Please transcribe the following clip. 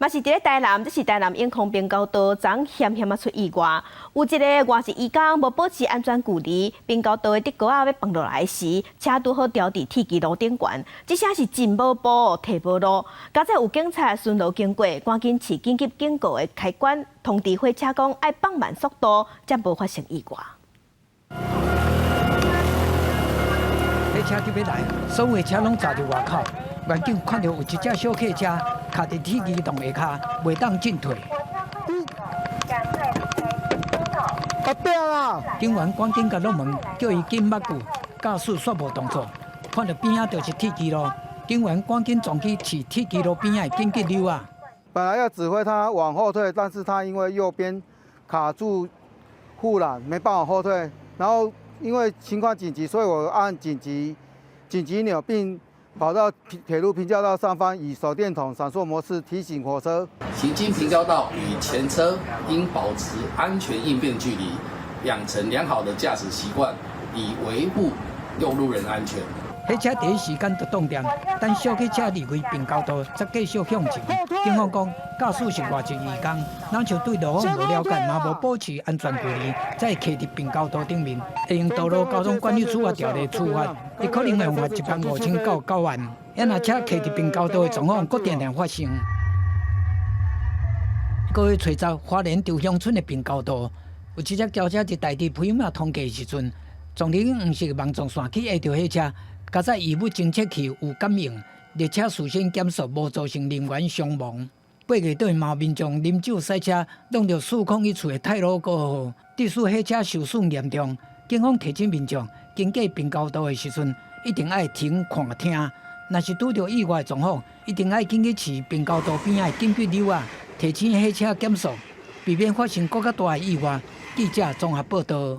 嘛是伫咧台南，这是台南永康滨高道昨险险出意外，有一个外籍移工无保持安全距离，滨高道的竹篙要放落来时，车拄好掉伫铁基路顶悬，这下是进无步，退无路。加在有警察顺路经过，赶紧试紧急警告的开关，通知火车讲要放慢速度，才无发生意外。火车就要来，所有的车拢站伫外口。远景看到有一只小客车卡伫铁移动下骹，袂当进退。啊对啊！警员赶紧甲落门，叫伊紧抹句，驾驶煞无动作。看到边仔就是铁基路，警员赶紧撞去饲铁基路边仔的紧急溜啊！本来要指挥他往后退，但是他因为右边卡住护栏，没办法后退。然后因为情况紧急，所以我按紧急钮，并跑到铁路平交道上方，以手电筒闪烁模式提醒火车。行经平交道与前车应保持安全应变距离，养成良好的驾驶习惯，以维护用路人安全。火车第一时间就动点，等小客车离开并交道，才继续向前。警方讲，驾驶是外籍移工，咱像对路况无了解，嘛无保持安全距离，才会骑伫并交道顶面，会用道路交通管理处条例处罚，伊可能会罚15000到9万。若车骑伫并交道的状况，搁定定发生。9月初10，花莲稻香村的并交道，有一只轿车伫大地批码通过的时阵，撞入黄色盲撞线去压着火车。加在异物侦测器有感应，列车事先检测无造成人员伤亡。8月底嘛，民众啉酒赛车，弄到401处的泰罗国号，致使火车受损严重。警方提醒民众，经过并交道的时阵，一定要停看听。若是拄到意外状况，一定要紧去饲并交道边仔的紧急溜啊，提醒火车减速，避免发生更较大的意外。记者综合报道。